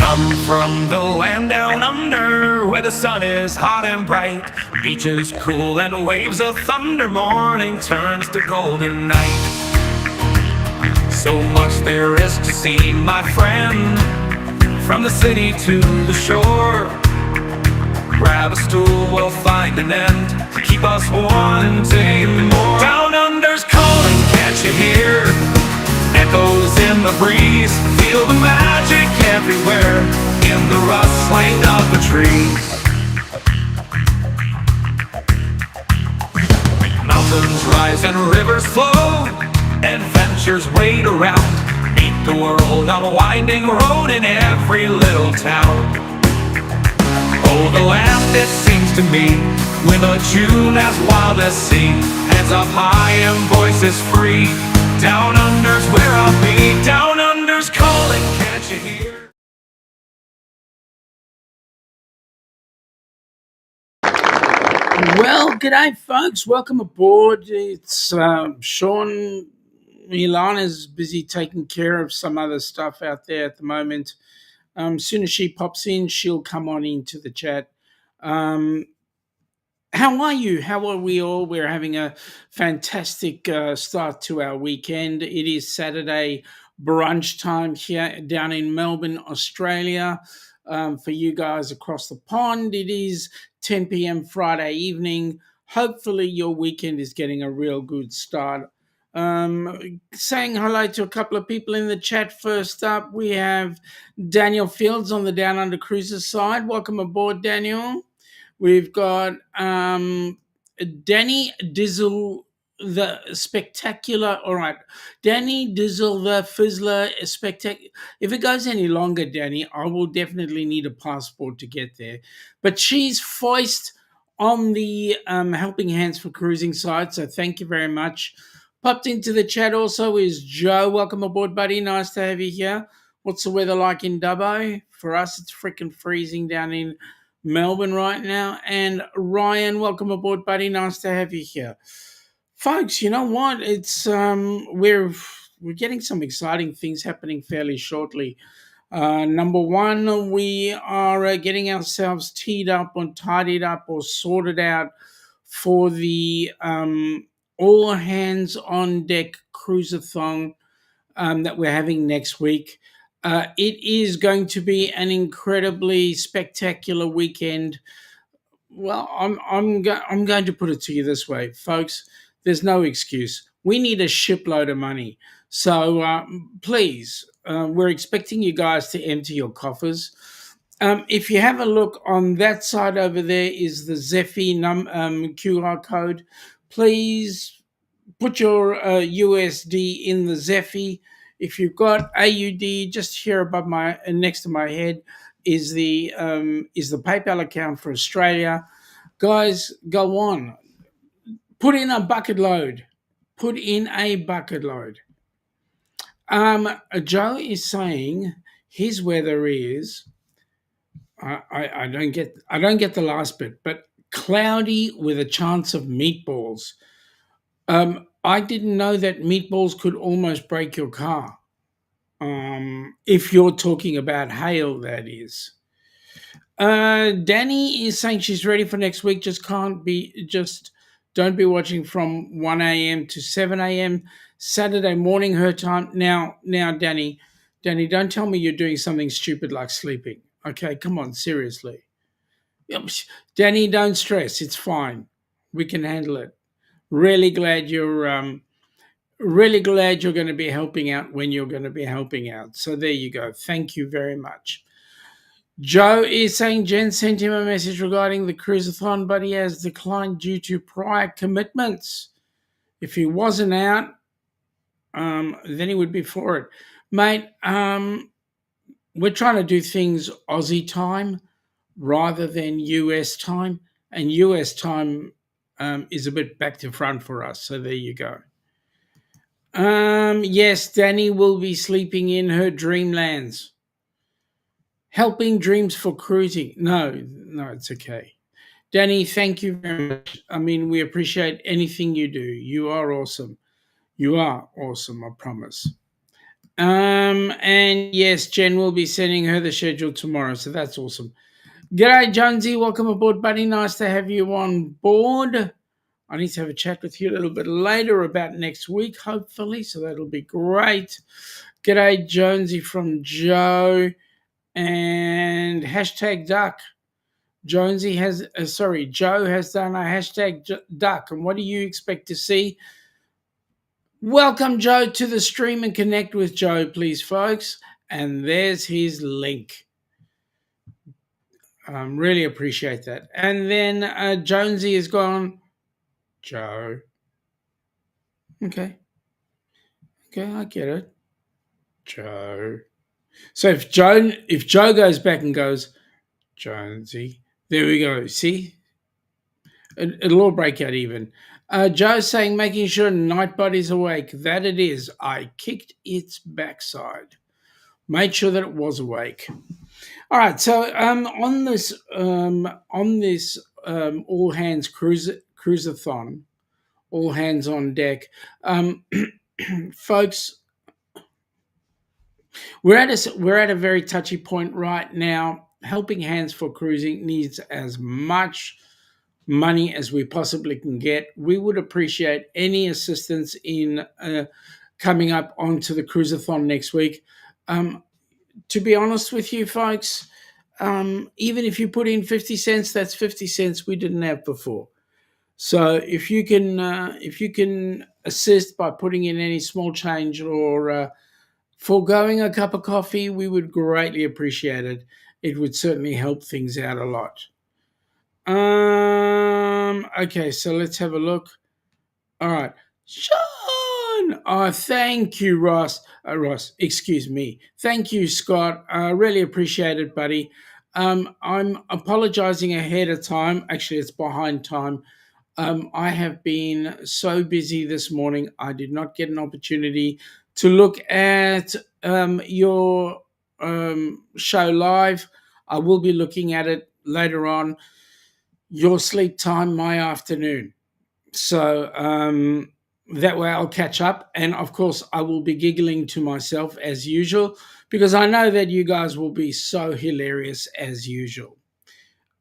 come from the land down under, where the sun is hot and bright, beaches cool and waves of thunder. Morning turns to golden night. So much there is to see, my friend, from the city to the shore. Grab a stool, we'll find an end to keep us wanting more. Down under's calling, can't you hear? Echoes in the breeze, feel the magic everywhere, in the rustling of the trees. Mountains rise and rivers flow, adventures wait around. Meet the world on a winding road in every little town. Oh, the land, it seems to me, with a tune as wild as sea, hands up high and voices free. Down under's where I'll be. Down under's calling, can't you hear? Well, g'day, folks. Welcome aboard. It's Shaun Ornellas busy taking care of some other stuff out there at the moment. Soon as she pops in, she'll come on into the chat. How are you? How are we all? We're having a fantastic start to our weekend. It is Saturday brunch time here down in Melbourne, Australia. For you guys across the pond, it is 10 p.m. Friday evening. Hopefully, your weekend is getting a real good start. Saying hello to a couple of people in the chat. First up, we have Daniel Fields on the Down Under Cruises side. Welcome aboard, Daniel. We've got Danny Dizzle, the spectacular. All right, Danny Dizzle, the Fizzler, spectacular. If it goes any longer, Danny, I will definitely need a passport to get there. But she's foist on the Helping Hands for Cruising side, so thank you very much. Popped into the chat also is Joe. Welcome aboard, buddy. Nice to have you here. What's the weather like in Dubbo? For us, it's freaking freezing down in Melbourne right now. And Ryan, welcome aboard, buddy. Nice to have you here, folks. You know what? It's we're getting some exciting things happening fairly shortly. Number one, we are getting ourselves teed up or tidied up or sorted out for the all hands on deck cruise-a-thon that we're having next week. It is going to be an incredibly spectacular weekend. Well, I'm going to put it to you this way, folks. There's no excuse. We need a shipload of money. So please, we're expecting you guys to empty your coffers. If you have a look on that side over there is the Zephy QR code. Please put your USD in the Zephy. If you've got AUD, just here above my next to my head is the PayPal account for Australia. Guys, go on. Put in a bucket load. Put in a bucket load. Joe is saying his weather is. I don't get the last bit, but cloudy with a chance of meatballs. I didn't know that meatballs could almost break your car. If you're talking about hail, that is. Danny is saying she's ready for next week. Just don't be watching from 1 a.m. to 7 a.m. Saturday morning her time. Now, Danny, don't tell me you're doing something stupid like sleeping. Okay, come on, seriously. Danny, don't stress. It's fine. We can handle it. Really glad you're going to be helping out when you're going to be helping out. So there you go. Thank you very much. Joe is saying Jen sent him a message regarding the cruise-a-thon, but he has declined due to prior commitments. If he wasn't out, then he would be for it. Mate, we're trying to do things Aussie time rather than US time, and US time is a bit back to front for us. So there you go. Yes, Danny will be sleeping in her dreamlands. Helping dreams for cruising. No, it's okay. Danny, thank you very much. I mean, we appreciate anything you do. You are awesome. You are awesome, I promise. And yes, Jen will be sending her the schedule tomorrow, so that's awesome. G'day, Jonesy. Welcome aboard, buddy. Nice to have you on board. I need to have a chat with you a little bit later about next week, hopefully, so that'll be great. G'day, Jonesy from Joe. And hashtag duck. Joe has done a hashtag duck. And what do you expect to see? Welcome Joe to the stream and connect with Joe, please, folks. And there's his link. Really appreciate that. And then Jonesy is gone. Joe. Okay, I get it. Joe. So if Joe goes back and goes, Jonesy, there we go. See? It'll all break out even. Joe's saying, making sure Nightbody's awake. That it is. I kicked its backside. Made sure that it was awake. All right. So on this all hands cruise-a-thon, all hands on deck, folks. We're at a very touchy point right now. Helping Hands for Cruising needs as much money as we possibly can get. We would appreciate any assistance in coming up onto the Cruise-a-thon next week. To be honest with you, folks, even if you put in 50 cents, that's 50 cents we didn't have before. So if you can assist by putting in any small change or foregoing a cup of coffee, we would greatly appreciate it. It would certainly help things out a lot. Okay, so let's have a look. All right. Shaun! Oh, thank you, Ross. Excuse me. Thank you, Scott. I really appreciate it, buddy. I'm apologizing ahead of time. Actually, it's behind time. I have been so busy this morning. I did not get an opportunity to look at your show live. I will be looking at it later on. Your sleep time, my afternoon. So that way I'll catch up. And of course, I will be giggling to myself as usual because I know that you guys will be so hilarious as usual.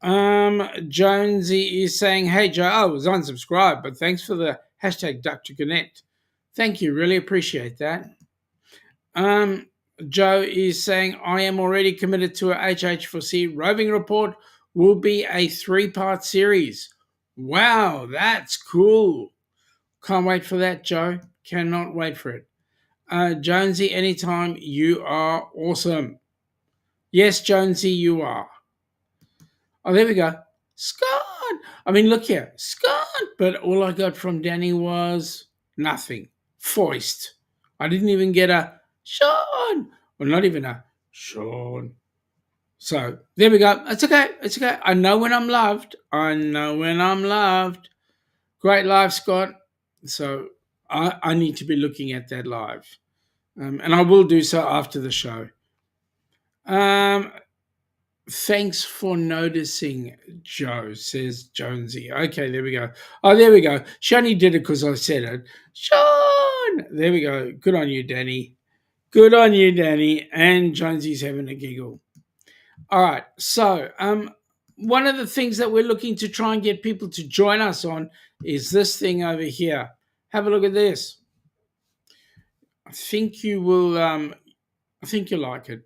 Jonesy is saying, hey, Joe, I was unsubscribed, but thanks for the hashtag Duck to Connect. Thank you. Really appreciate that. Joe is saying, I am already committed to a HH4C roving report. Will be a 3-part series. Wow, that's cool. Can't wait for that, Joe. Cannot wait for it. Jonesy, anytime, you are awesome. Yes, Jonesy, you are. Oh, there we go. Scott. I mean, look here. Scott. But all I got from Danny was nothing. Foist. I didn't even get a Shaun. Well, not even a Shaun. So there we go. It's okay. It's okay. I know when I'm loved. Great live, Scott. So I need to be looking at that live. And I will do so after the show. Thanks for noticing, Joe, says Jonesy. Okay, there we go. Oh, there we go. She only did it because I said it. Shaun! There we go. Good on you, Danny. Good on you, Danny. And Jonesy's having a giggle. All right. So one of the things that we're looking to try and get people to join us on is this thing over here. Have a look at this. I think you will. I think you'll like it.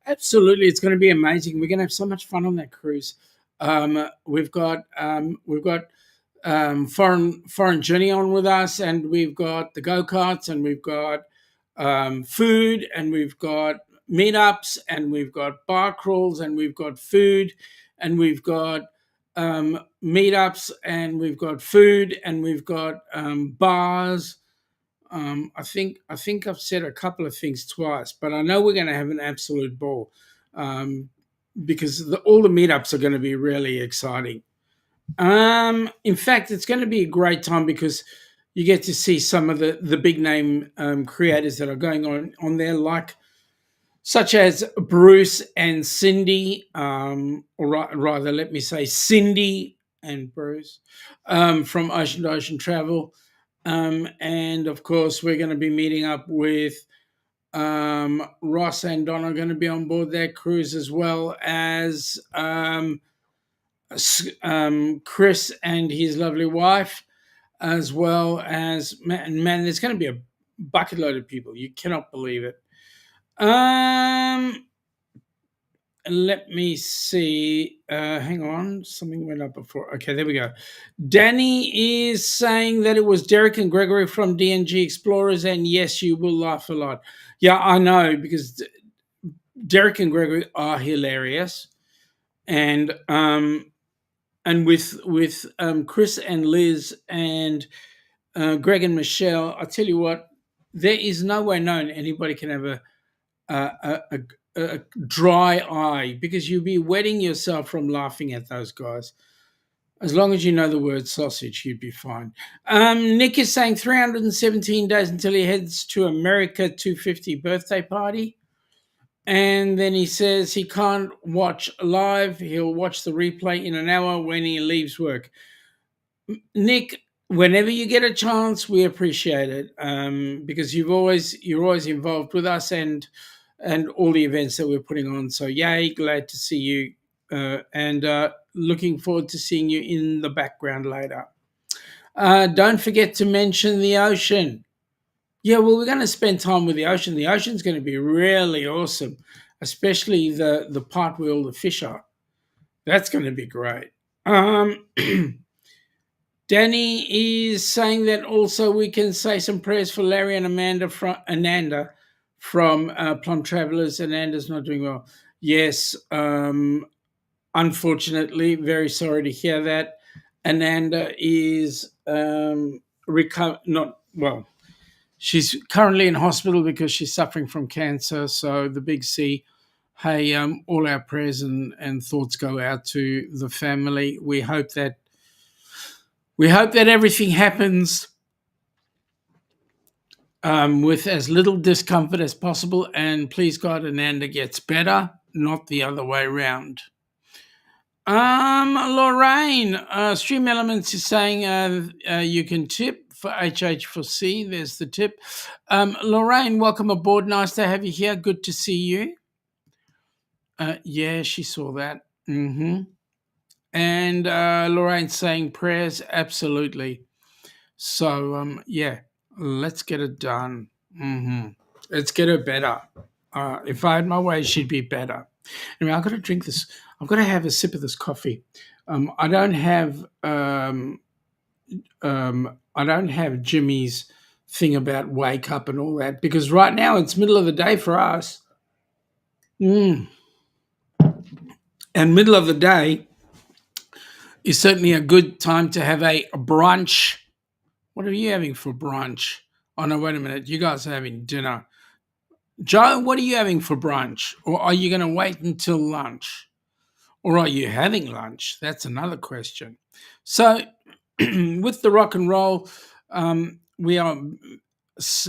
Absolutely, it's going to be amazing. We're going to have so much fun on that cruise. We've got foreign journey on with us, and we've got the go-karts, and we've got food, and we've got meetups, and we've got bar crawls, and we've got food, and we've got meetups, and we've got food, and we've got bars. I think I've said a couple of things twice, but I know we're going to have an absolute ball, because all the meetups are going to be really exciting. In fact, it's going to be a great time because you get to see some of the big name creators that are going on there, like such as Bruce and Cindy, or rather, let me say Cindy and Bruce, from Ocean to Ocean Travel. And of course, we're going to be meeting up with Ross and Don are going to be on board their cruise, as well as Chris and his lovely wife, as well as man, there's going to be a bucket load of people. You cannot believe it. Let me see. Hang on, something went up before. Okay, there we go. Danny is saying that it was Derek and Gregory from DNG Explorers, and yes, you will laugh a lot. Yeah, I know, because Derek and Gregory are hilarious, and with Chris and Liz and Greg and Michelle, I tell you what, there is no way known anybody can have a dry eye, because you'll be wetting yourself from laughing at those guys. As long as you know the word sausage, you'd be fine. Nick is saying 317 days until he heads to America 250 birthday party. And then he says he can't watch live. He'll watch the replay in an hour when he leaves work. Nick, whenever you get a chance, we appreciate it, because you're always involved with us and all the events that we're putting on. So yay, glad to see you, and looking forward to seeing you in the background later. Don't forget to mention the ocean. Yeah, well, we're going to spend time with the ocean. The ocean's going to be really awesome, especially the part where all the fish are. That's going to be great. Danny is saying that also we can say some prayers for Larry and Ananda from Plum Travelers. Ananda's not doing well. Yes, unfortunately, very sorry to hear that. Ananda is not well. She's currently in hospital because she's suffering from cancer. So the big C, hey, all our prayers and thoughts go out to the family. We hope that everything happens with as little discomfort as possible, and please God, Ananda gets better, not the other way around. Lorraine, Stream Elements is saying you can tip for HH for C. There's the tip. Lorraine, welcome aboard. Nice to have you here. Good to see you. Yeah, she saw that. Mm-hmm. And Lorraine's saying prayers, absolutely. So, yeah, let's get it done. Mm-hmm. Let's get her better. If I had my way, she'd be better. Anyway, I've got to drink this. I've got to have a sip of this coffee. I don't have Jimmy's thing about wake up and all that, because right now it's middle of the day for us. And middle of the day is certainly a good time to have a brunch. What are you having for brunch? Oh, no, wait a minute. You guys are having dinner. Joe, what are you having for brunch? Or are you going to wait until lunch? Or are you having lunch? That's another question. So with the rock and roll, we are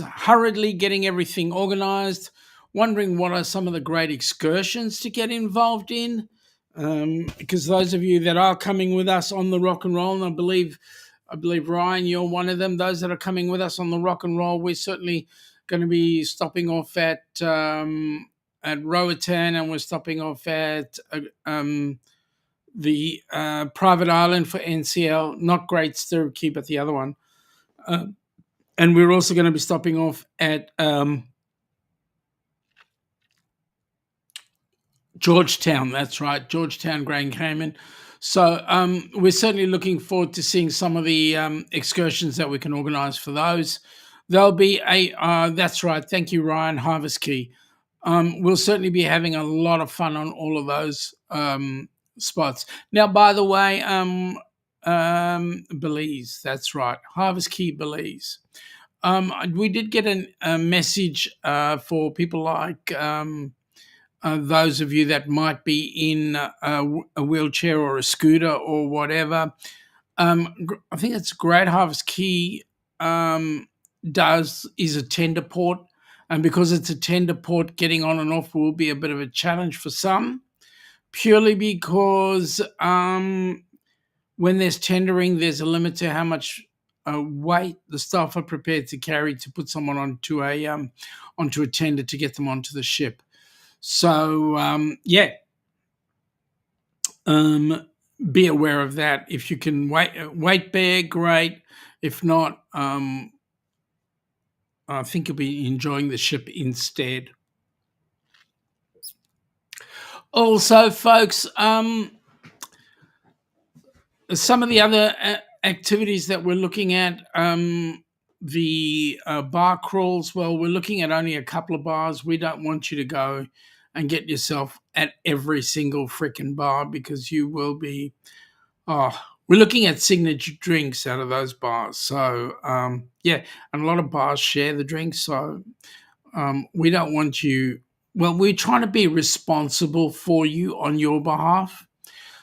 hurriedly getting everything organized, wondering what are some of the great excursions to get involved in, because those of you that are coming with us on the rock and roll, and I believe Ryan, you're one of them, those that are coming with us on the rock and roll, we're certainly going to be stopping off at Roatan, and we're stopping off at the private island for NCL, not Great Stirrup Key, but the other one. And we're also going to be stopping off at Georgetown. That's right, Georgetown, Grand Cayman. So we're certainly looking forward to seeing some of the excursions that we can organise for those. There'll be that's right. Thank you, Ryan. Harvest Key. We'll certainly be having a lot of fun on all of those spots. Now, by the way, Belize, that's right, Harvest Key, Belize. We did get a message for people like those of you that might be in a wheelchair or a scooter or whatever. I think it's Great Harvest Key is a tender port, and because it's a tender port, getting on and off will be a bit of a challenge for some, purely because when there's tendering, there's a limit to how much weight the staff are prepared to carry to put someone onto a tender to get them onto the ship. So be aware of that. If you can weight bear, great. If not, I think you'll be enjoying the ship instead. Also, folks, some of the other activities that we're looking at, the bar crawls, well, we're looking at only a couple of bars. We don't want you to go and get yourself at every single freaking bar, because you will be, we're looking at signature drinks out of those bars. So, and a lot of bars share the drinks. So we don't want you, well, we're trying to be responsible for you on your behalf.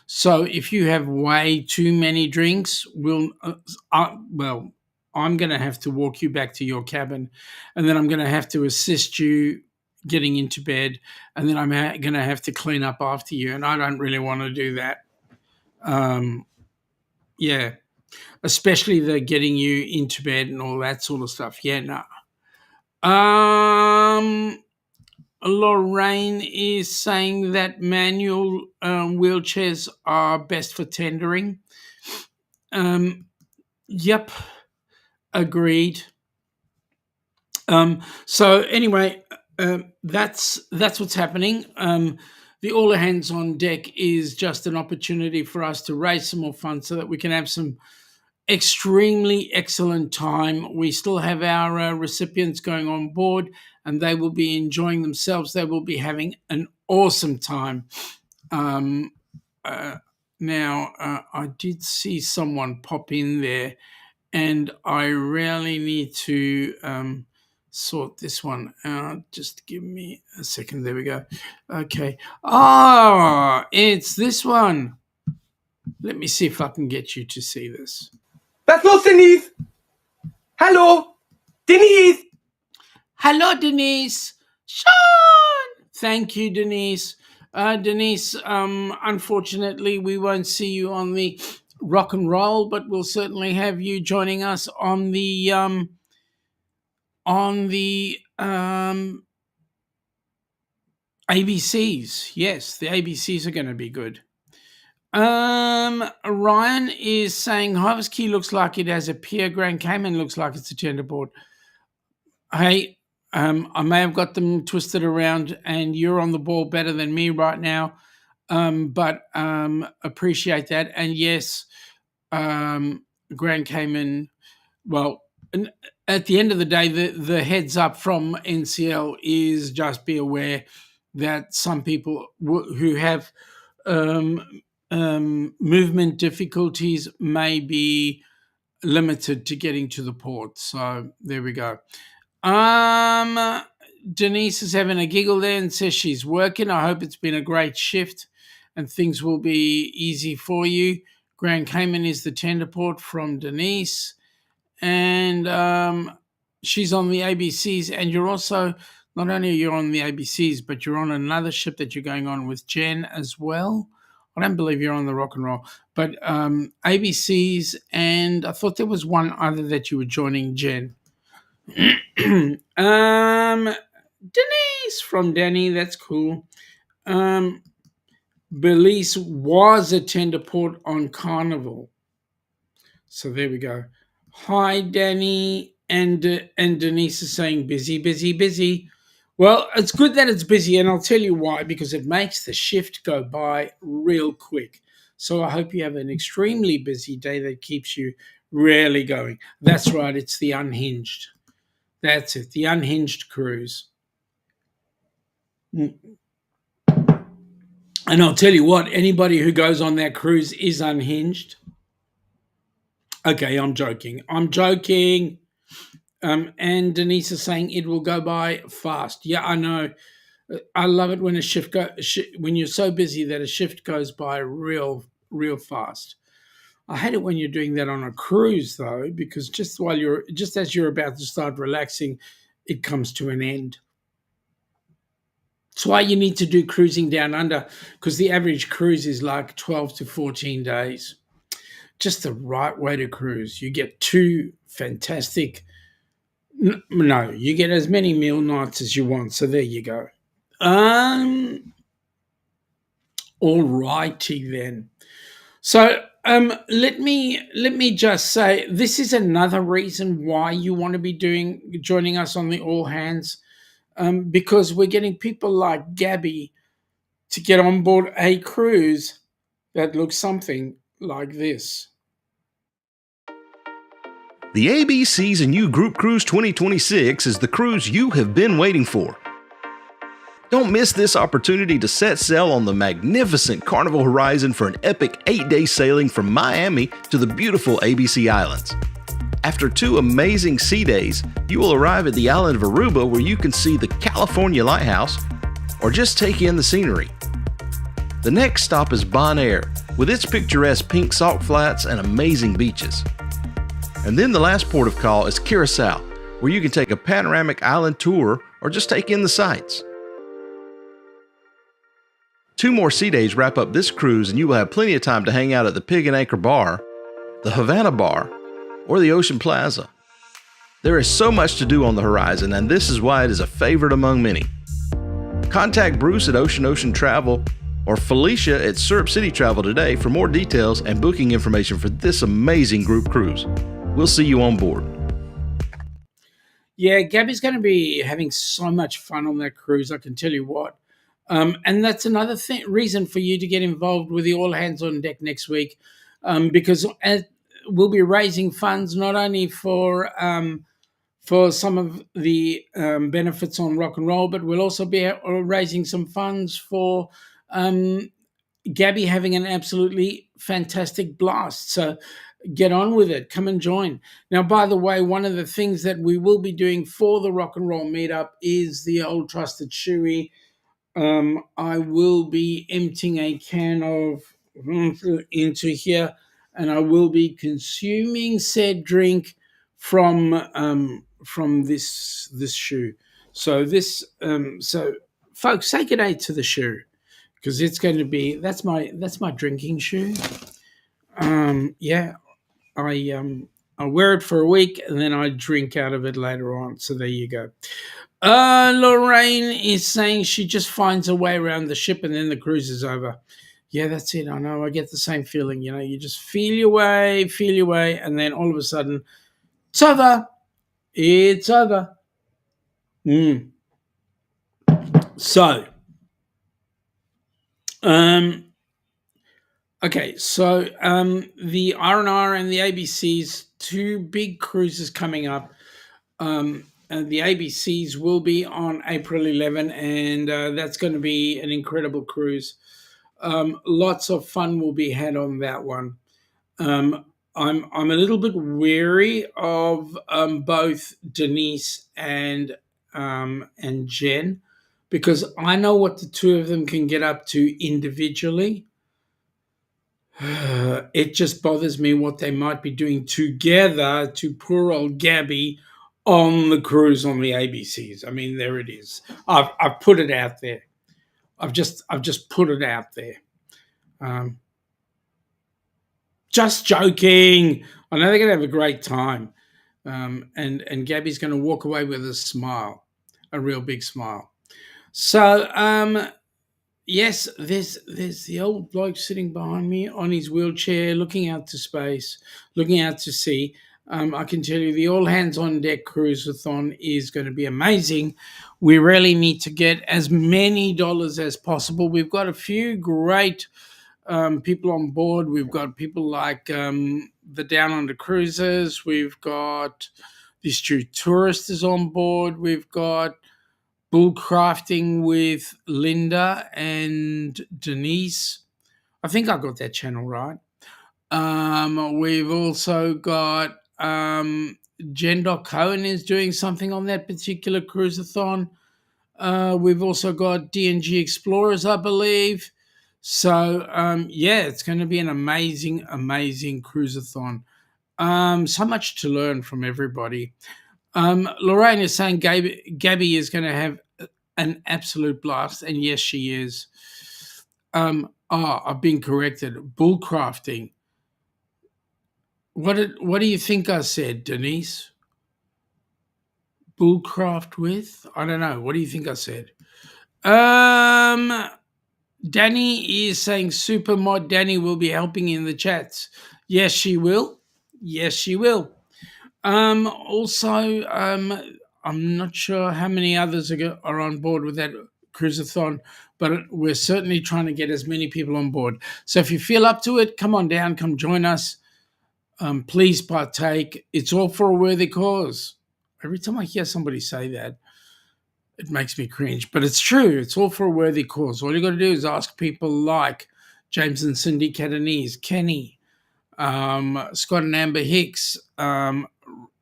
So if you have way too many drinks, I'm going to have to walk you back to your cabin, and then I'm going to have to assist you getting into bed, and then I'm going to have to clean up after you, and I don't really want to do that. Especially the getting you into bed and all that sort of stuff. Yeah, no. Lorraine is saying that manual wheelchairs are best for tendering. Yep, agreed. So anyway, that's what's happening. The all hands on deck is just an opportunity for us to raise some more funds so that we can have some extremely excellent time. We still have our recipients going on board, and they will be enjoying themselves. They will be having an awesome time. Now, I did see someone pop in there, and I really need to sort this one out. Just give me a second. There we go. Okay. It's this one. Let me see if I can get you to see this. Was los, Denise? Hallo? Denise? Hello, Denise. Shaun! Thank you, Denise. Denise, unfortunately, we won't see you on the rock and roll, but we'll certainly have you joining us on the ABCs. Yes, the ABCs are going to be good. Ryan is saying Harvest Key looks like it has a pier. Grand Cayman looks like it's a tender port. Hey, I may have got them twisted around, and you're on the ball better than me right now. But appreciate that. And yes, Grand Cayman, well, at the end of the day, the heads up from NCL is just be aware that some people who have movement difficulties may be limited to getting to the port. So there we go. Denise is having a giggle there and says she's working. I hope it's been a great shift and things will be easy for you. Grand Cayman is the tender port from Denise. And she's on the ABCs, and you're also, not only are you on the ABCs, but you're on another ship that you're going on with Jen as well. I don't believe you're on the rock and roll, but ABCs, and I thought there was one other that you were joining, Jen. Denise from Danny, that's cool. Belize was a tender port on Carnival. So there we go. Hi, Danny, and Denise is saying busy, busy, busy. Well, it's good that it's busy, and I'll tell you why, because it makes the shift go by real quick. So I hope you have an extremely busy day that keeps you really going. That's right, it's the Unhinged. That's it, the Unhinged cruise. Mm. And I'll tell you what, anybody who goes on that cruise is unhinged. Okay, I'm joking. I'm joking. And Denise is saying it will go by fast. Yeah, I know. I love it when when you're so busy that a shift goes by real fast. I hate it when you're doing that on a cruise though, because just as you're about to start relaxing, it comes to an end. That's why you need to do cruising down under, because the average cruise is like 12 to 14 days. Just the right way to cruise. You get two fantastic. No, you get as many meal nights as you want. So there you go. All righty then. So let me just say this is another reason why you want to be joining us on the all hands, because we're getting people like Gabby to get on board a cruise that looks something like this. The ABCs and You Group Cruise 2026 is the cruise you have been waiting for. Don't miss this opportunity to set sail on the magnificent Carnival Horizon for an epic 8-day sailing from Miami to the beautiful ABC Islands. After 2 amazing sea days, you will arrive at the island of Aruba where you can see the California Lighthouse or just take in the scenery. The next stop is Bonaire, with its picturesque pink salt flats and amazing beaches. And then the last port of call is Curacao, where you can take a panoramic island tour or just take in the sights. 2 more sea days wrap up this cruise and you will have plenty of time to hang out at the Pig and Anchor Bar, the Havana Bar, or the Ocean Plaza. There is so much to do on the horizon, and this is why it is a favorite among many. Contact Bruce at Ocean Travel or Felicia at Syrup City Travel today for more details and booking information for this amazing group cruise. We'll see you on board. Yeah, Gabby's going to be having so much fun on that cruise, I can tell you what. And that's another reason for you to get involved with the All Hands on Deck next week, because we'll be raising funds not only for some of the benefits on rock and roll, but we'll also be raising some funds for Gabby having an absolutely fantastic blast. So get on with it. Come and join. Now, by the way, one of the things that we will be doing for the rock and roll meetup is the old trusted shoey. I will be emptying a can of into here, and I will be consuming said drink from this shoe. So folks, say good day to the shoe, because it's going to be that's my drinking shoe. Yeah, I wear it for a week and then I drink out of it later on. So there you go. Lorraine is saying she just finds a way around the ship and then the cruise is over. Yeah, that's it. I know. I get the same feeling. You know, you just feel your way, and then all of a sudden, it's over. It's over. So, okay. So, the R&R and the ABCs, 2 big cruises coming up. And the ABCs will be on April 11, and that's going to be an incredible cruise. Lots of fun will be had on that one. I'm a little bit weary of both Denise and Jen, because I know what the 2 of them can get up to individually. It just bothers me what they might be doing together to poor old Gabby on the cruise on the ABCs. I mean, there it is. I've put it out there. I've just put it out there. Just joking. I know they're going to have a great time, and Gabby's going to walk away with a smile, a real big smile. So, yes, there's the old bloke sitting behind me on his wheelchair, looking out to space, looking out to sea. I can tell you the All Hands on Deck Cruise-a-thon is going to be amazing. We really need to get as many dollars as possible. We've got a few great people on board. We've got people like the Down Under Cruisers. We've got the Stu Tourist is on board. We've got Bullcrafting with Linda and Denise. I think I got that channel right. We've also got Jen Cohen is doing something on that particular cruise-a-thon. We've also got D&G Explorers, I believe. So, it's going to be an amazing, amazing cruise-a-thon. So much to learn from everybody. Lorraine is saying Gabby is going to have an absolute blast, and yes, she is. I've been corrected. Bullcrafting. What do you think I said, Denise? Bullcraft with? I don't know. What do you think I said? Danny is saying Supermod Danny will be helping in the chats. Yes, she will. Yes, she will. Also, I'm not sure how many others are on board with that cruise-a-thon, but we're certainly trying to get as many people on board. So if you feel up to it, come on down, come join us. Please partake. It's all for a worthy cause. Every time I hear somebody say that, it makes me cringe. But it's true. It's all for a worthy cause. All you got to do is ask people like James and Cindy Catanese, Kenny, Scott and Amber Hicks,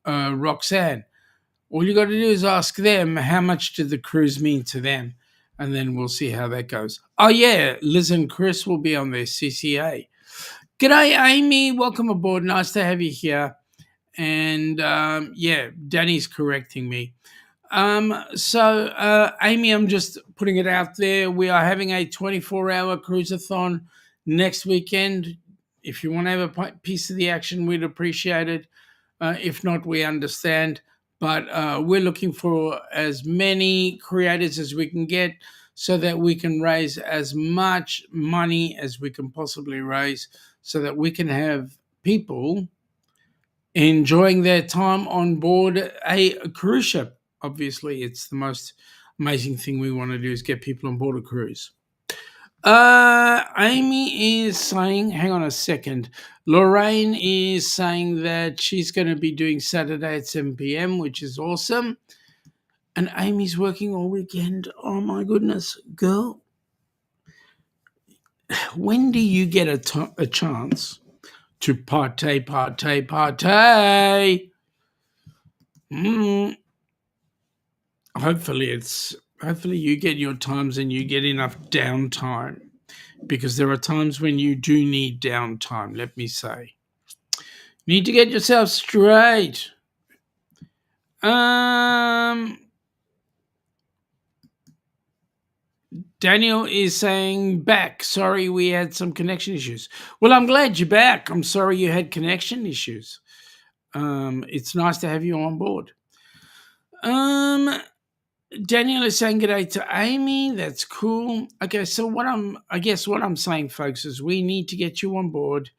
Roxanne. All you got to do is ask them how much did the cruise mean to them, and then we'll see how that goes. Oh, yeah, Liz and Chris will be on their CCA. G'day, Amy. Welcome aboard. Nice to have you here. And, Danny's correcting me. So, Amy, I'm just putting it out there. We are having a 24-hour cruise-a-thon next weekend. If you want to have a piece of the action, we'd appreciate it. If not, we understand. But we're looking for as many creators as we can get so that we can raise as much money as we can possibly raise so that we can have people enjoying their time on board a cruise ship. Obviously, it's the most amazing thing we want to do is get people on board a cruise. Amy is saying, hang on a second. Lorraine is saying that she's going to be doing Saturday at 7 p.m., which is awesome. And Amy's working all weekend. Oh, my goodness, girl. When do you get a chance to partay? Hopefully you get your times and you get enough downtime, because there are times when you do need downtime, let me say. You need to get yourself straight. Daniel is saying, back. Sorry, we had some connection issues. Well, I'm glad you're back. I'm sorry you had connection issues. It's nice to have you on board. Daniel is saying good day to Amy. That's cool. Okay, so what I'm saying, folks, is we need to get you on board.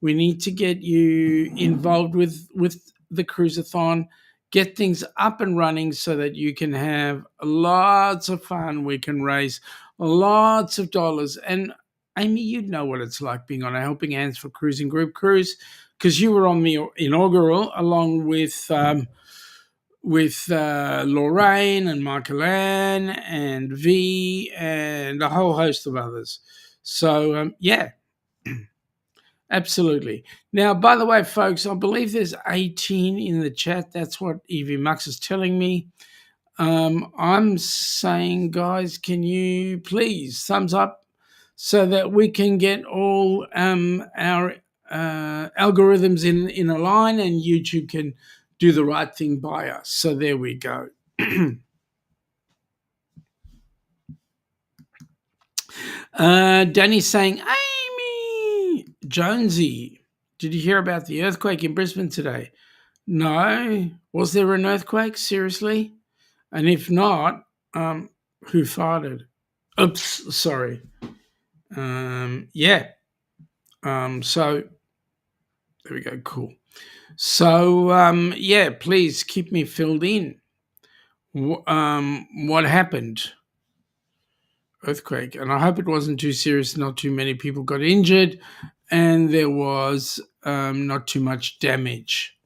We need to get you involved with the cruise-a-thon, get things up and running so that you can have lots of fun. We can raise lots of dollars. And Amy, you know what it's like being on a Helping Hands for Cruising Group Cruise, because you were on the inaugural along with Lorraine and Michael Ann and V and a whole host of others. So, absolutely. Now, by the way, folks, I believe there's 18 in the chat. That's what Evie Mux is telling me. I'm saying, guys, can you please thumbs up so that we can get all our algorithms in a line and YouTube can do the right thing by us. So there we go. Danny's saying, Amy Jonesy, did you hear about the earthquake in Brisbane today? No. Was there an earthquake? Seriously? And if not, who farted? Oops, sorry. So there we go. Cool. So, please keep me filled in. What happened? Earthquake. And I hope it wasn't too serious. Not too many people got injured. And there was not too much damage.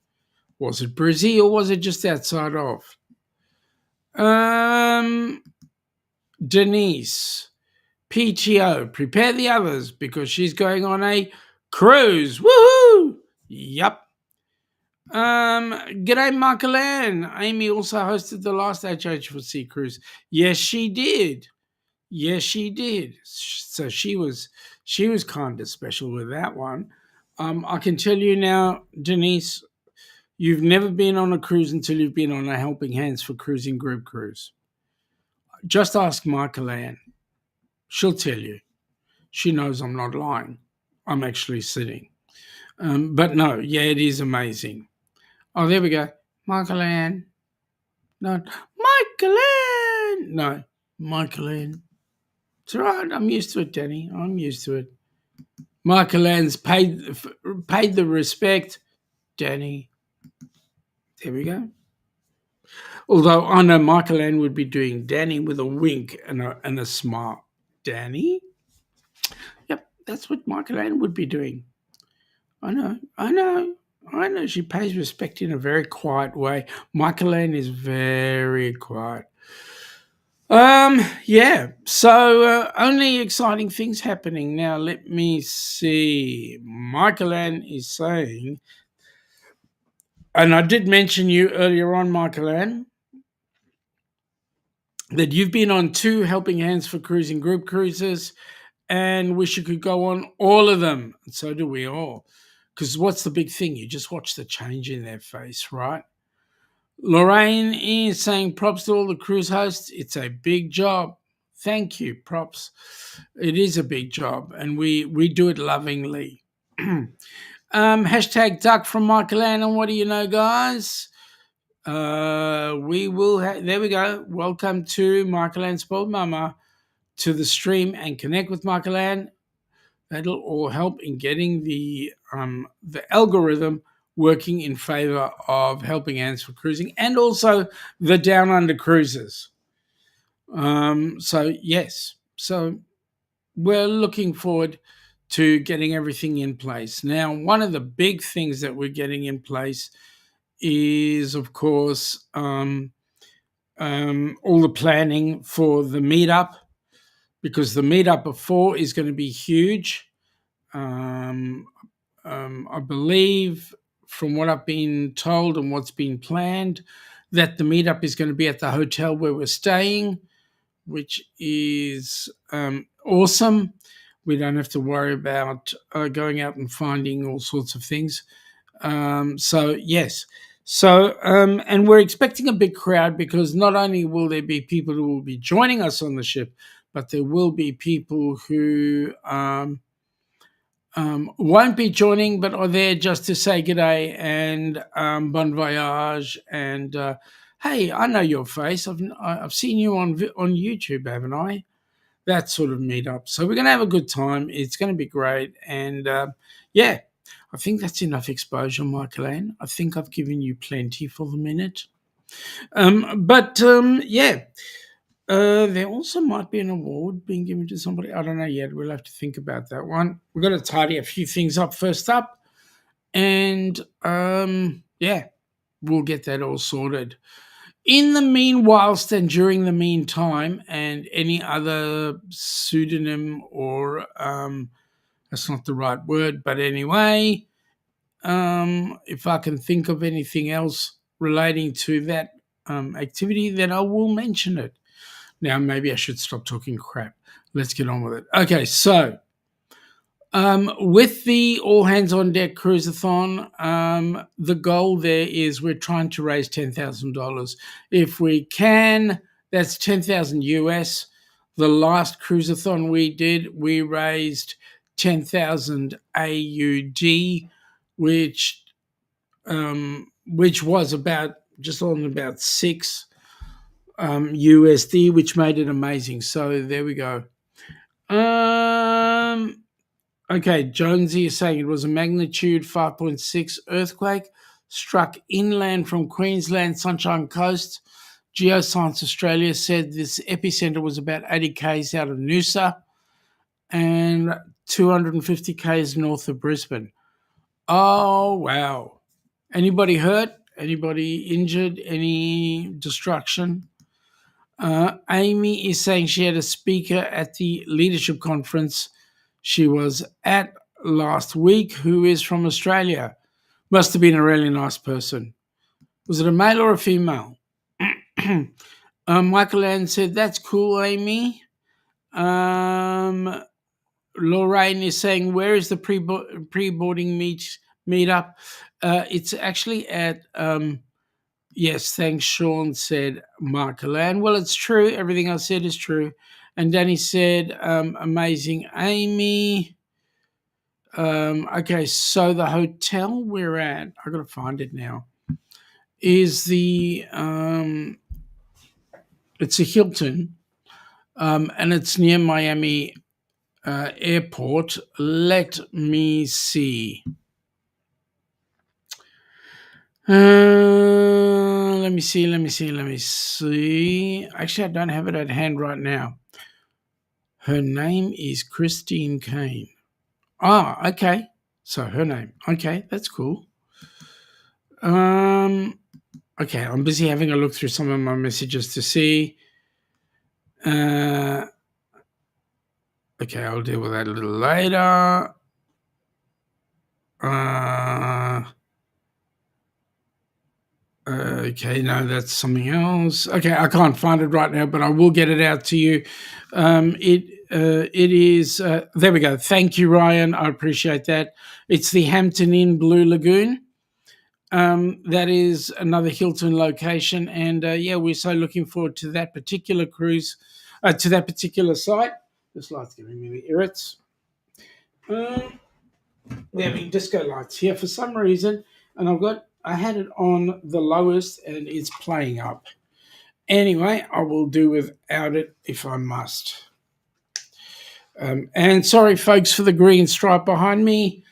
Was it Brizzy or was it just outside of? Denise, PTO, prepare the others because she's going on a cruise. Woohoo! Yup. G'day, Michael Ann. Amy also hosted the last HH4C cruise. Yes, she did. Yes, she did. So she was kind of special with that one. I can tell you now, Denise, you've never been on a cruise until you've been on a Helping Hands for Cruising group cruise. Just ask Michael Ann. She'll tell you. She knows I'm not lying. I'm actually sitting. But no, yeah, it is amazing. Oh, there we go. Michael Ann. No, Michael Ann. No, Michael Ann. It's all right. I'm used to it, Danny. I'm used to it. Michael Ann's paid the respect, Danny. There we go. Although I know Michael Ann would be doing Danny with a wink and a smile. Danny? Yep, that's what Michael Ann would be doing. I know. She pays respect in a very quiet way. Michael Ann is very quiet. Yeah. So only exciting things happening now. Let me see. Michael Ann is saying, and I did mention you earlier on, Michael Ann, that you've been on 2 Helping Hands for Cruising group cruises, and wish you could go on all of them. And so do we all. Because what's the big thing? You just watch the change in their face, right? Lorraine is saying props to all the cruise hosts. It's a big job. Thank you, props. It is a big job, and we do it lovingly. Hashtag duck from Michael Ann. And what do you know, guys? We will there we go. Welcome to Michael Ann Spoiled Mama to the stream and connect with Michael Ann. That'll all help in getting the algorithm working in favor of Helping Hands for Cruising and also the Down Under cruises. So yes, so we're looking forward to getting everything in place. Now, one of the big things that we're getting in place is, of course, all the planning for the meetup, because the meetup of 4 is going to be huge. I believe, from what I've been told and what's been planned, that the meetup is going to be at the hotel where we're staying, which is awesome. We don't have to worry about going out and finding all sorts of things. So, yes. So, and we're expecting a big crowd, because not only will there be people who will be joining us on the ship, but there will be people who won't be joining, but are there just to say g'day and bon voyage. And hey, I know your face. I've seen you on YouTube, haven't I? That sort of meetup. So we're going to have a good time. It's going to be great. And yeah, I think that's enough exposure, Michael Ann. I think I've given you plenty for the minute. Yeah. There also might be an award being given to somebody. I don't know yet. We'll have to think about that one. We've got to tidy a few things up first up. And yeah, we'll get that all sorted. In the meanwhile, and during the meantime, and any other pseudonym or that's not the right word, but anyway, if I can think of anything else relating to that activity, then I will mention it. Now, maybe I should stop talking crap. Let's get on with it. Okay, so with the All Hands on Deck Cruise-a-thon, the goal there is we're trying to raise $10,000. If we can, that's 10,000 US. The last Cruise-a-thon we did, we raised 10,000 AUD, which was about just on about 6 USD, which made it amazing. So there we go. Okay, Jonesy is saying it was a magnitude 5.6 earthquake, struck inland from Queensland, Sunshine Coast. Geoscience Australia said this epicenter was about 80 k's out of Noosa and 250 k's north of Brisbane. Oh, wow. Anybody hurt? Anybody injured? Any destruction? Amy is saying she had a speaker at the leadership conference she was at last week who is from Australia. Must have been a really nice person. Was it a male or a female? Michael Ann said, that's cool, Amy. Lorraine is saying, where is the pre-boarding meetup? It's actually at, yes, thanks, Shaun, said Michael Ann. Well, it's true. Everything I said is true. And Danny said, amazing, Amy. Okay, so the hotel we're at, I've got to find it now, is the, it's a Hilton, and it's near Miami airport. Let me see. Let me see. Actually, I don't have it at hand right now. Her name is Christine Kane. Ah, okay. So her name. Okay, that's cool. Okay, I'm busy having a look through some of my messages to see. Okay, I'll deal with that a little later. Okay, no, that's something else. Okay, I can't find it right now, but I will get it out to you. It is, there we go. Thank you, Ryan. I appreciate that. It's the Hampton Inn Blue Lagoon. That is another Hilton location. And yeah, we're so looking forward to that particular cruise, to that particular site. This light's giving me the irrits. We're having disco lights here for some reason. And I had it on the lowest and it's playing up. Anyway, I will do without it if I must. And sorry, folks, for the green stripe behind me.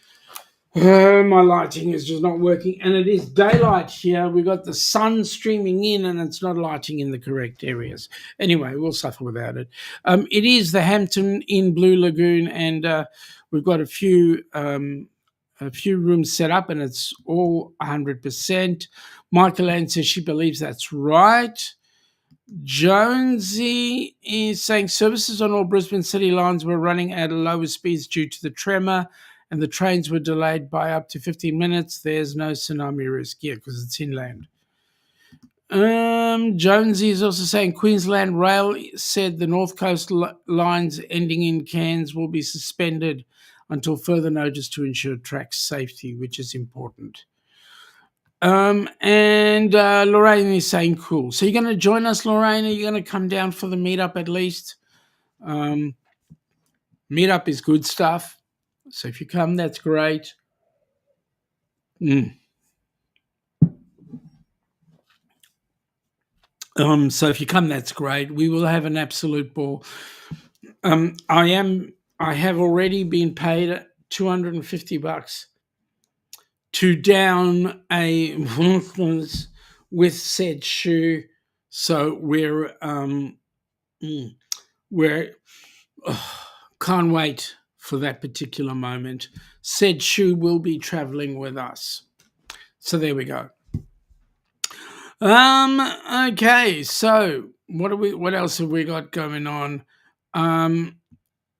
My lighting is just not working. And it is daylight here. We've got the sun streaming in and it's not lighting in the correct areas. Anyway, we'll suffer without it. It is the Hampton Inn Blue Lagoon and we've got a few rooms set up and it's all 100%. Michael Ann says she believes that's right. Jonesy is saying services on all Brisbane City lines were running at lower speeds due to the tremor and the trains were delayed by up to 15 minutes. There's no tsunami risk here because it's inland. Jonesy is also saying Queensland Rail said the North Coast lines ending in Cairns will be suspended until further notice to ensure track safety, which is important. And Lorraine is saying cool. So you're going to join us, Lorraine? Are you going to come down for the meetup at least? Meetup is good stuff. So if you come, that's great. So if you come, that's great. We will have an absolute ball. I have already been paid $250 to down a with said shoe. So we're can't wait for that particular moment. Said shoe will be traveling with us. So there we go. Okay, so what else have we got going on?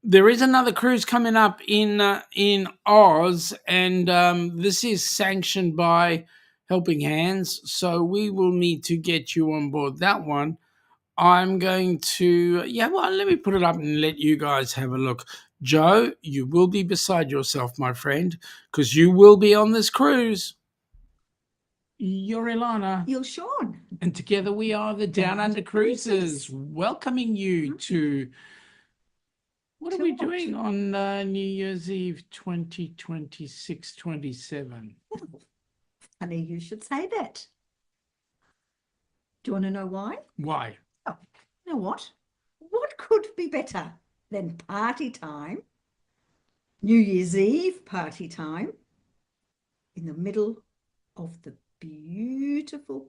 There is another cruise coming up in Oz, and this is sanctioned by Helping Hands, so we will need to get you on board that one. I'm going to, let me put it up and let you guys have a look. Joe, you will be beside yourself, my friend, because you will be on this cruise. You're Ilana. You're Shaun. And together we are the Down Under Cruisers, welcoming you to... What are we doing on New Year's Eve 2026-27? Funny you should say that. Do you want to know why? Why? Oh, you know what? What could be better than party time, New Year's Eve party time, in the middle of the beautiful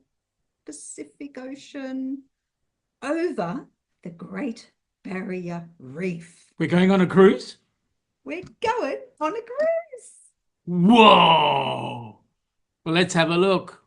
Pacific Ocean over the Great Barrier Reef. We're going on a cruise? We're going on a cruise. Whoa! Well, let's have a look.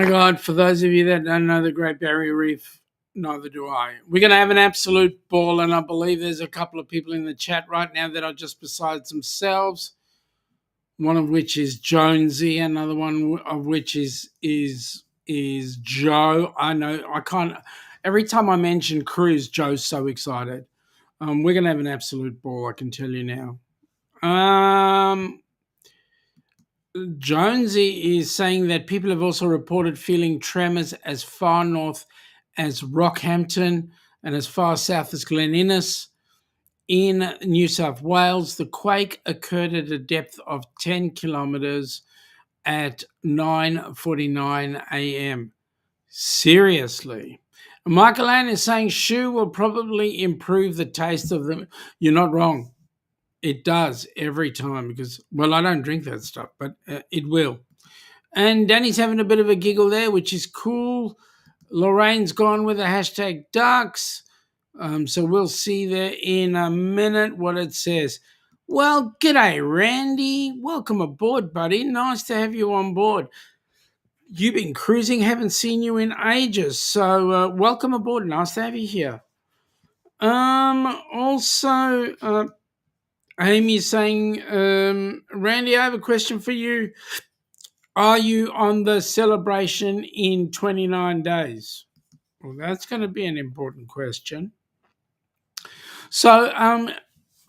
my God, for those of you that don't know the Great Barrier Reef, neither do I. We're going to have an absolute ball, and I believe there's a couple of people in the chat right now that are just besides themselves. One of which is Jonesy, another one of which is Joe. I know I can't. Every time I mention Cruise, Joe's so excited. We're going to have an absolute ball, I can tell you now. Jonesy is saying that people have also reported feeling tremors as far north as Rockhampton and as far south as Glen Innes. In New South Wales, the quake occurred at a depth of 10 kilometres at 9:49 a.m. Seriously. Michael Ann is saying shoe will probably improve the taste of them. You're not wrong. It does every time because, well, I don't drink that stuff, but it will. And Danny's having a bit of a giggle there, which is cool. Lorraine's gone with the hashtag ducks. So we'll see there in a minute what it says. Well, g'day, Randy. Welcome aboard, buddy. Nice to have you on board. You've been cruising, haven't seen you in ages. So welcome aboard. Nice to have you here. Also, Amy's saying, Randy, I have a question for you. Are you on the celebration in 29 days? Well, that's going to be an important question. So,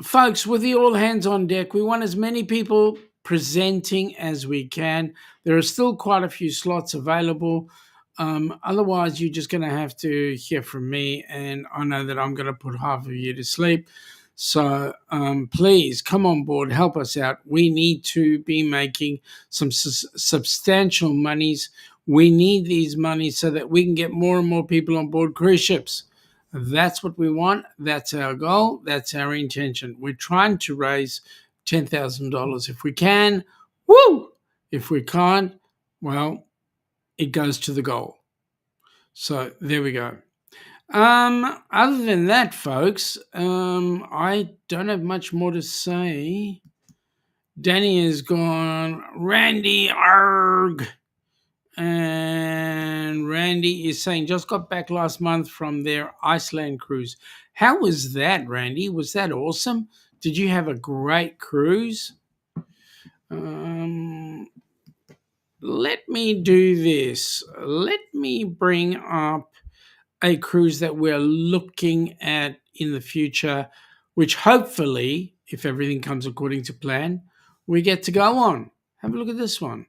folks, with the all hands on deck, we want as many people presenting as we can. There are still quite a few slots available. Otherwise, you're just going to have to hear from me, and I know that I'm going to put half of you to sleep. So please come on board, help us out. We need to be making some substantial monies. We need these monies so that we can get more and more people on board cruise ships. That's what we want. That's our goal. That's our intention. We're trying to raise $10,000 if we can. Woo! If we can't, well, it goes to the goal. So there we go. Other than that, folks, I don't have much more to say. Danny is gone. Randy, arg. And Randy is saying, just got back last month from their Iceland cruise. How was that, Randy? Was that awesome? Did you have a great cruise? Let me do this. Let me bring up a cruise that we're looking at in the future, which hopefully, if everything comes according to plan, we get to go on. Have a look at this one.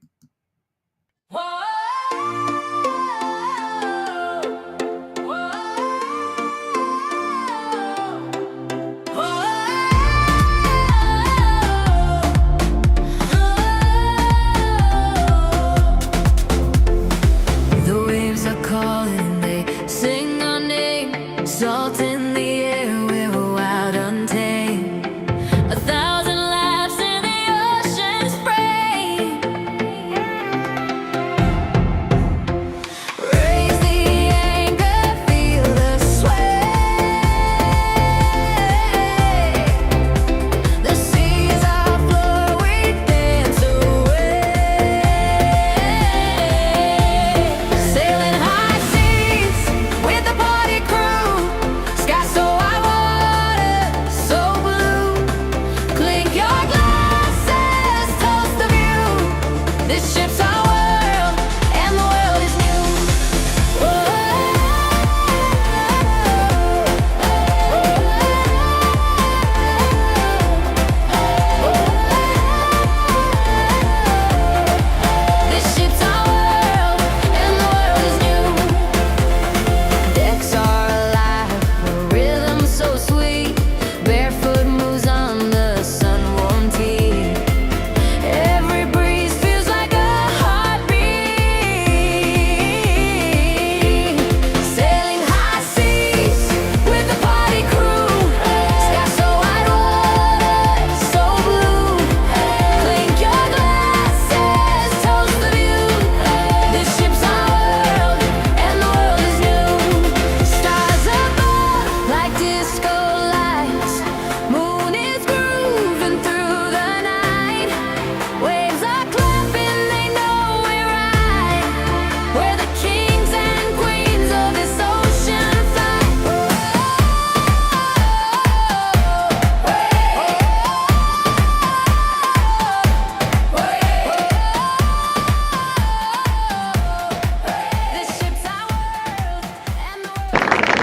Salt in the air, we're wild, untamed. 1,000 laps in the ocean spray.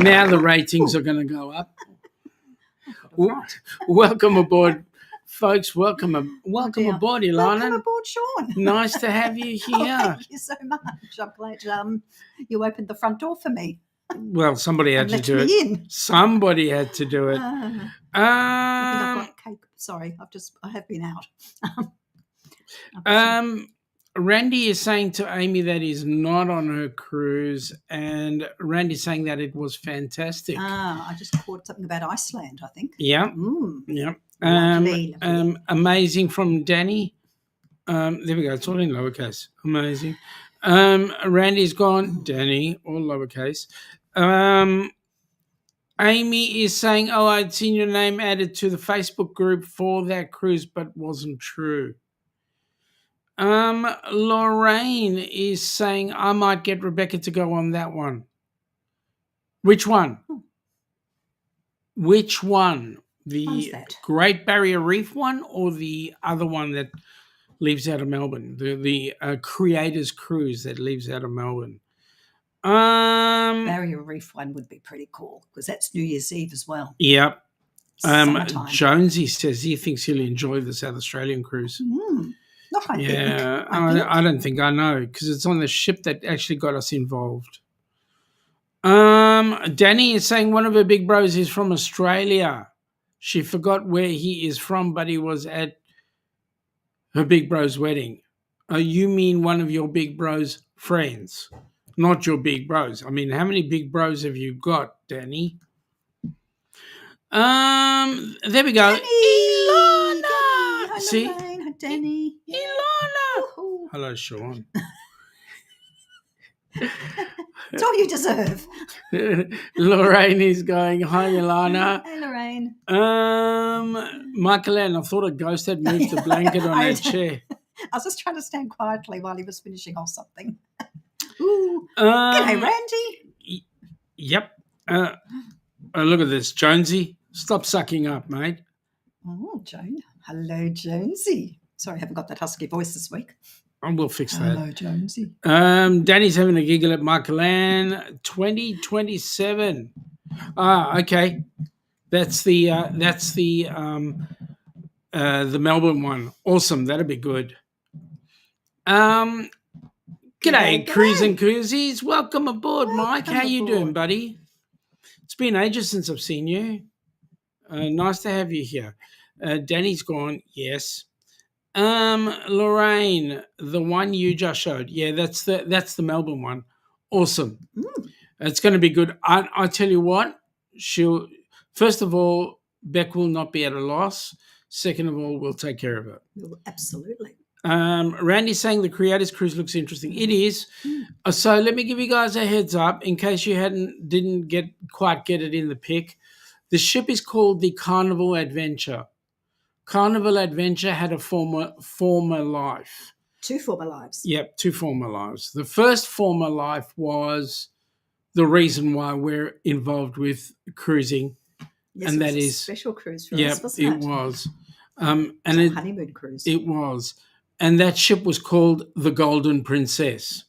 Now the ratings are going to go up. Welcome aboard, folks. Welcome aboard, Ilana. Welcome aboard, Shaun. Nice to have you Oh, here. thank you so much. I'm glad you opened the front door for me. Well, somebody had And to let do me it. in. Somebody had to do it. I think I've got cake. Sorry, I have been out. Randy is saying to Amy that he's not on her cruise, and Randy's saying that it was fantastic. I just caught something about Iceland, I think. Yeah. Mm. Yeah. Lovely, lovely. Amazing from Danny. There we go. It's all in lowercase. Amazing. Randy's gone. Danny, all lowercase. Amy is saying, "Oh, I'd seen your name added to the Facebook group for that cruise, but wasn't true." Lorraine is saying, "I might get Rebecca to go on that one." Which one? Which one? One's The that? Great Barrier Reef one, or the other one that leaves out of Melbourne? The Creators Cruise that leaves out of Melbourne. Barrier Reef one would be pretty cool because that's New Year's Eve as well. Yep. Summertime. Jonesy says he thinks he'll enjoy the South Australian cruise. Not I think. Yeah, I think. I don't think I know because it's on the ship that actually got us involved. Danny is saying one of her big bros is from Australia. She forgot where he is from, but he was at her big bro's wedding. You mean one of your big bro's friends, not your big bros. I mean, how many big bros have you got, Danny? There we go. Ilana! Hi, See? Lorraine. Hi, Danny. Ilana! Woohoo. Hello, Shaun. It's all you deserve. Lorraine is going, "Hi, Ilana." Hey, Lorraine. Michael Ann, I thought a ghost had moved the blanket on her chair. I was just trying to stand quietly while he was finishing off something. Ooh. Um, G'day, Randy. Yep. Look at this, Jonesy. Stop sucking up, mate. Oh, Joan. Hello, Jonesy. Sorry, I haven't got that husky voice this week. We'll fix that. Hello, Jonesy. Danny's having a giggle at Michael Ann. 2027. Okay. That's the Melbourne one. Awesome. That'd be good. G'day, Cruise and Koozies. Welcome aboard, Mike. How you doing, buddy? It's been ages since I've seen you. Nice to have you here. Danny's gone. Yes. Lorraine, the one you just showed. Yeah, that's the Melbourne one. Awesome. It's going to be good. I tell you what, first of all, Beck will not be at a loss. Second of all, we'll take care of it. Absolutely. Randy's saying the Creators Cruise looks interesting. It is. So let me give you guys a heads up in case you didn't quite get it in the pic. The ship is called the Carnival Adventure. Carnival Adventure had a former life. 2 former lives. Yep, 2 former lives. The first former life was the reason why we're involved with cruising. Yes, and it that was a is special cruise for us, wasn't it? It was. And a honeymoon cruise. It was. And that ship was called the Golden Princess.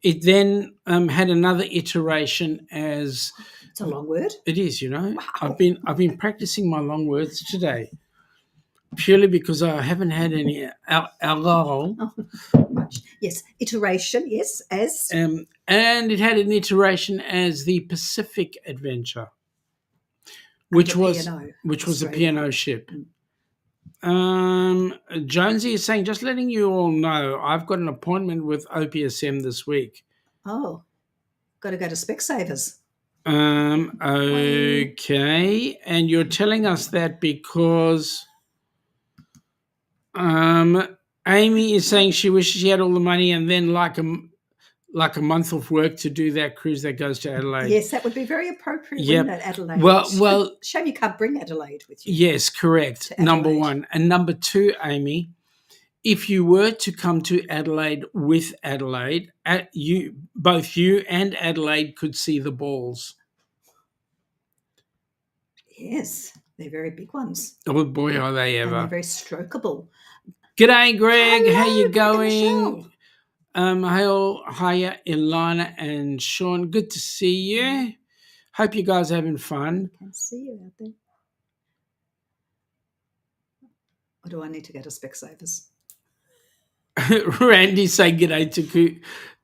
It then had another iteration as... It's a long word. It is, you know. Wow. I've been practicing my long words today, purely because I haven't had any alcohol. Much. Yes, iteration, yes, as... And it had an iteration as the Pacific Adventure, which was a P&O ship. Jonesy is saying, just letting you all know, I've got an appointment with OPSM this week. Oh, got to go to Specsavers. Okay. And you're telling us that because Amy is saying she wishes she had all the money and then like a month of work to do that cruise that goes to Adelaide. Yes, that would be very appropriate, Yep. wouldn't it, Adelaide? Well, shame you can't bring Adelaide with you. yes, correct. Number one. And number two, Amy, if you were to come to Adelaide with Adelaide, both you and Adelaide could see the balls. Yes, they're very big ones. Oh boy, are they And ever. they're very strokeable. G'day, Greg. Hello, How you Greg and going? Michelle. Hiya, Ilana and Shaun. Good to see you. Hope you guys are having fun. I can see you out there. Or do I need to go to Specsavers? Randy saying g'day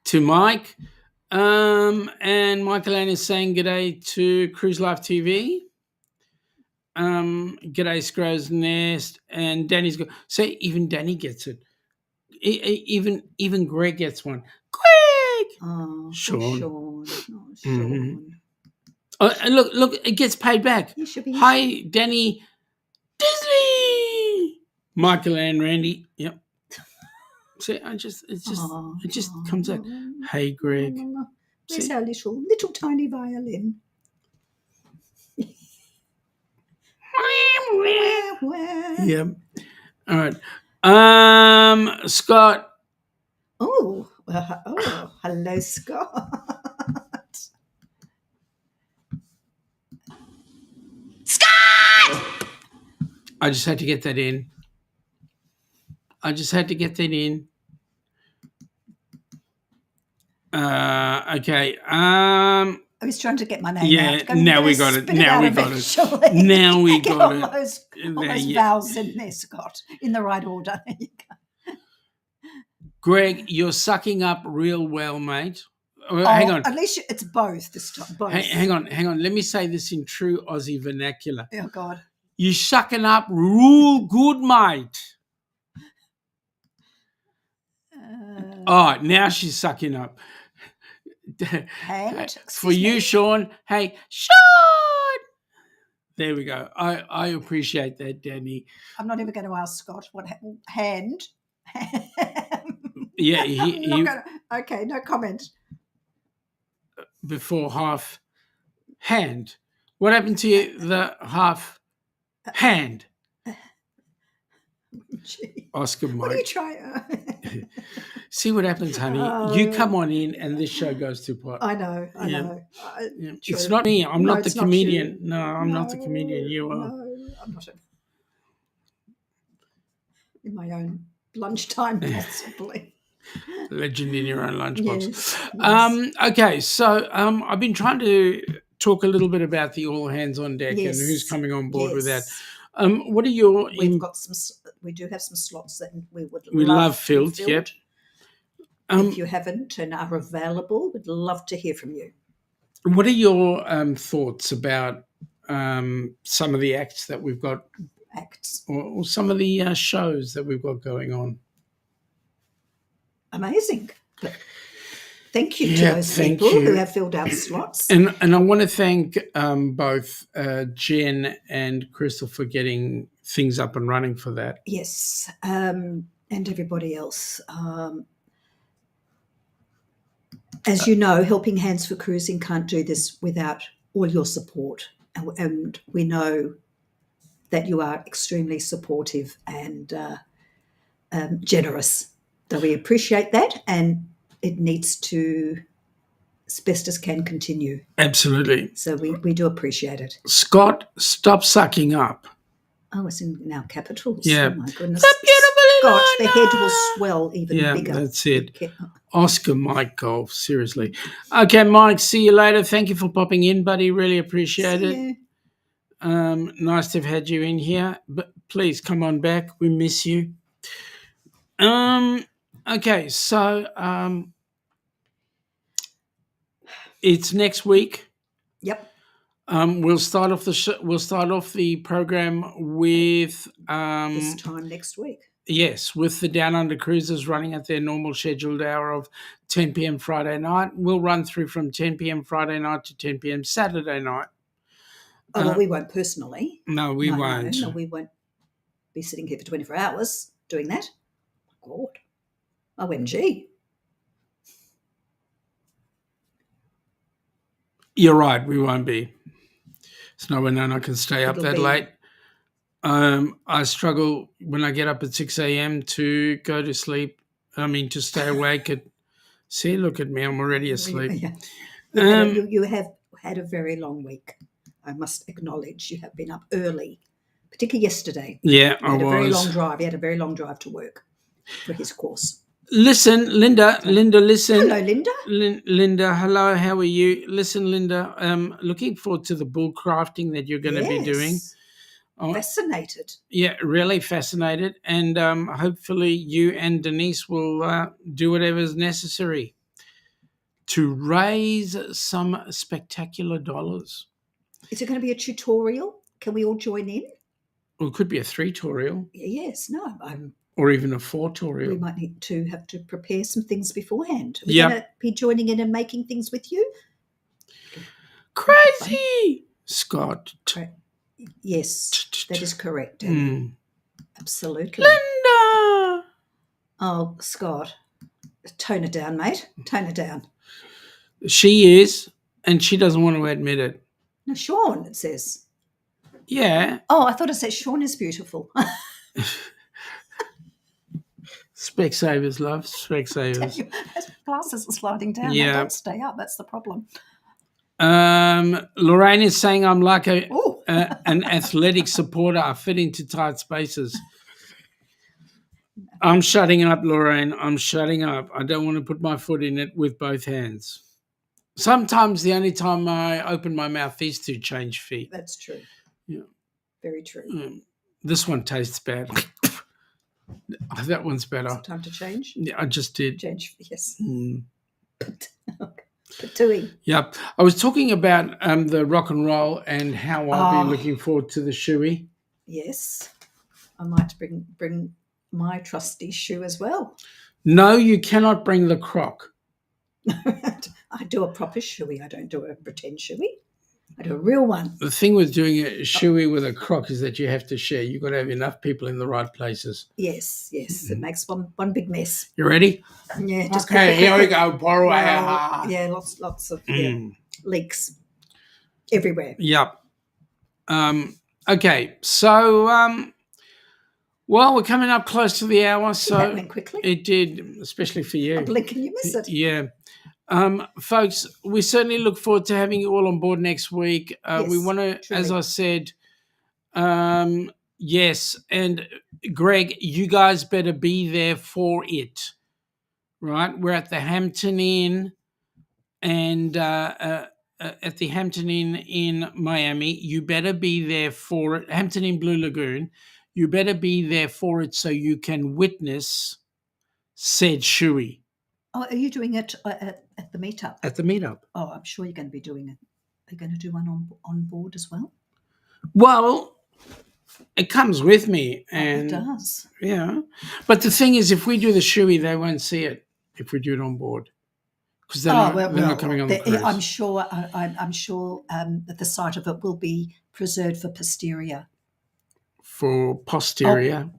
to Mike. And Michael Ann is saying g'day to Cruise Life TV. G'day Scrow's Nest. And Danny's got, see, even Danny gets it. Even Greg gets one. Greg! Oh, Sean. Sean. Oh, Sean. Mm-hmm. Oh, and look, it gets paid back. You should be. Hi, Danny. Disney. Michael and Randy. Yep. See, it just comes out. Hey, Greg. Where's our little tiny violin? Yep. All right. Scott. Oh, hello, Scott. I just had to get that in. Okay. I was trying to get my name out. Yeah, now we got it. Now we got it. Now we Get got all it. those vowels in there, Scott, in the right order. There you go. Greg, you're sucking up real well, mate. Oh, Hang on. At least it's both this time. Both. Hang on. Let me say this in true Aussie vernacular. Oh, God. You're sucking up real good, mate. Now she's sucking up. And for you, Sean. Hey, Sean. There we go. I appreciate that, Danny. I'm not even going to ask Scott what hand. Yeah, okay, no comment. Before half hand. What happened to you? The half hand. Gee. Oscar Mike. What are you trying? See what happens, honey. You come on in and this show goes to pot. I know. Yeah. It's not me. I'm not the comedian. No, I'm not the comedian. You are. No, I'm not. In my own lunchtime, possibly. Legend in your own lunchbox. Yes. Okay, so I've been trying to talk a little bit about the all hands on deck Yes. and who's coming on board with that. Yes. What are your? We do have some slots that we would love filled. Yep. If you haven't and are available, we'd love to hear from you. What are your thoughts about some of the acts that we've got? Or some of the shows that we've got going on. Amazing. Thank you to those people who have filled out slots. And I want to thank both Jen and Crystal for getting things up and running for that. Yes, and everybody else. As you know, Helping Hands for Cruising can't do this without all your support. And we know that you are extremely supportive and generous. So we appreciate that, and it needs to, as best as can, continue. Absolutely. So we do appreciate it. Scott, stop sucking up. Oh, it's in now capitals. Yeah. Oh, my goodness. The beautiful Scott, the Ilona. head will swell even bigger. Yeah, that's it. Oscar Mike Golf, seriously. Okay, Mike, see you later. Thank you for popping in, buddy. Really appreciate it. Nice to have had you in here. But please come on back. We miss you. Okay, so it's next week. Yep. We'll start off the program with This time next week. Yes, with the Down Under cruises running at their normal scheduled hour of 10 p.m. Friday night. We'll run through from 10 p.m. Friday night to 10 p.m. Saturday night. Oh, well, we won't personally. No, we won't. No, we won't be sitting here for 24 hours doing that. Oh, God. OMG. You're right, we won't be. It's nowhere known I can stay up that late. I struggle when I get up at 6 a.m. to go to sleep. To stay awake. See, look at me, I'm already asleep. Yeah. You have had a very long week. I must acknowledge you have been up early, particularly yesterday. Yeah, I was. Very long drive. He had a very long drive to work for his course. Listen, Linda, listen. Hello, Linda. Linda, hello, how are you? Listen, Linda, looking forward to the bull crafting that you're going to be doing. Yes. Fascinated. Yeah, really fascinated. And hopefully you and Denise will do whatever is necessary to raise some spectacular dollars. Is it going to be a tutorial? Can we all join in? Well, it could be a 3-torial. Yes, no. Or even a We 4-torial. might need to have to prepare some things beforehand. Are we Yep. going to be joining in and making things with you? Crazy! Scott. Yes, that is correct. Danny. Mm. Absolutely. Linda! Oh, Scott, tone it down, mate. Tone it down. She is, and she doesn't want to admit it. No, Shaun, it says. Yeah. Oh, I thought it said Shaun is beautiful. Specsavers, love. Specsavers. As glasses are sliding down. Yeah. They don't stay up. That's the problem. Lorraine is saying I'm like an athletic supporter. I fit into tight spaces. I'm shutting up, Lorraine. I'm shutting up. I don't want to put my foot in it with both hands. Sometimes the only time I open my mouth is to change feet. That's true. Yeah. Very true. This one tastes bad. That one's better. Is it time to change? Yeah, I just did. Change, yes. Patooey. Yep. I was talking about the rock and roll and how I'll be looking forward to the shoey. Yes. I might bring my trusty shoe as well. No, you cannot bring the croc. I do a proper shoey. I don't do a pretend shoey. I do a real one. The thing with doing a shoey with a croc is that you have to share. You've got to have enough people in the right places. Yes. It makes one big mess. You ready? Yeah. Just Okay, here we go. Borrow yeah, lots of leaks everywhere. Yep. Okay, so well, we're coming up close to the hour, so That went quickly. it did, especially for you. A blink and you miss it. Yeah. Folks, we certainly look forward to having you all on board next week. We Yes, want to, as truly. I said, yes, and Greg, you guys better be there for it, right? We're at the Hampton Inn, and at the Hampton Inn in Miami. You better be there for it. Hampton Inn Blue Lagoon. You better be there for it so you can witness said shoey Oh, are you doing it at the meetup? at the meetup. Oh, I'm sure you're going to be doing it. Are you going to do one on board as well? Well, it comes with me, It and does. yeah. But the thing is, if we do the shoey, they won't see it if we do it on board because they're not coming on the cruise. I'm sure. I'm sure that the site of it will be preserved for posterior. For posterior.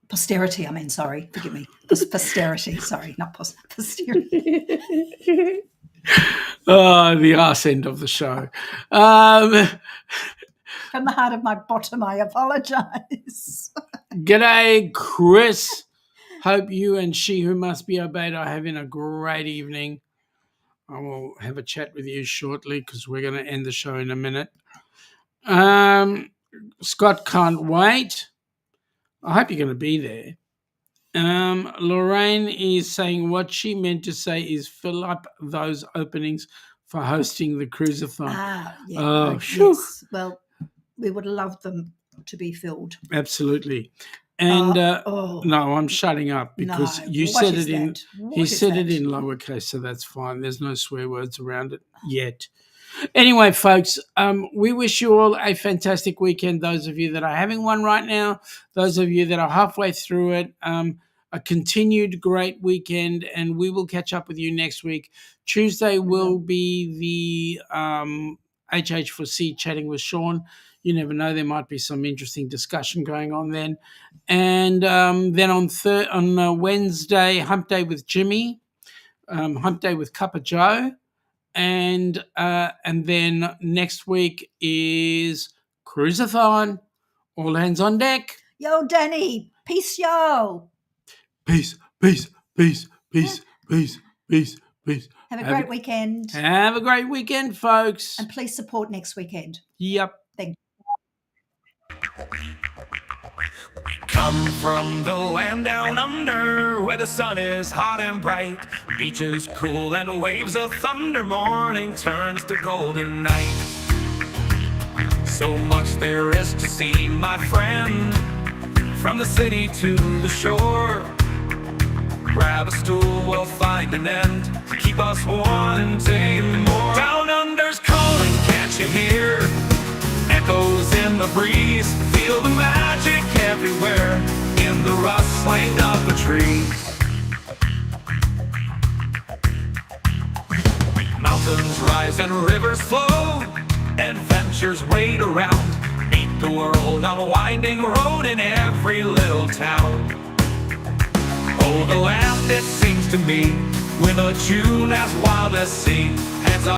Posterity. I mean, sorry, forgive me. Posterity. Sorry, not posterity. Oh, the arse end of the show. From the heart of my bottom, I apologise. G'day, Chris. Hope you and she who must be obeyed are having a great evening. I will have a chat with you shortly because we're going to end the show in a minute. Scott can't wait. I hope you're going to be there. Lorraine is saying what she meant to say is fill up those openings for hosting the Cruise-a-thon. Yeah. Oh, phew. Yes. Well, we would love them to be filled. Absolutely. And no, I'm shutting up because you what said is it in that? What he is said it that? in lowercase, so that's fine. There's no swear words around it yet. Anyway, folks, we wish you all a fantastic weekend. Those of you that are having one right now, those of you that are halfway through it, a continued great weekend, and we will catch up with you next week. Tuesday will be the HH4C chatting with Shaun. You never know, there might be some interesting discussion going on then. And then on Wednesday, Hump Day with Jimmy, Hump Day with Cup of Joe. And then next week is Cruise-a-thon. All hands on deck. Yo, Danny. Peace, yo. Peace, peace, peace, peace, peace, peace, peace. Have a great weekend. Have a great weekend, folks. And please support next weekend. Yep. Thank you. Come from the land down under, where the sun is hot and bright, beaches cool and waves of thunder. Morning turns to golden night. So much there is to see, my friend, from the city to the shore. Grab a stool, we'll find an end to keep us wanting more. Down under's calling, can't you hear? Echoes in the breeze, feel the magic everywhere, in the rustling of the trees. Mountains rise and rivers flow, adventures wait around. Meet the world on a winding road in every little town. Oh, the land, it seems to me, with a tune as wild as sea. Hands up.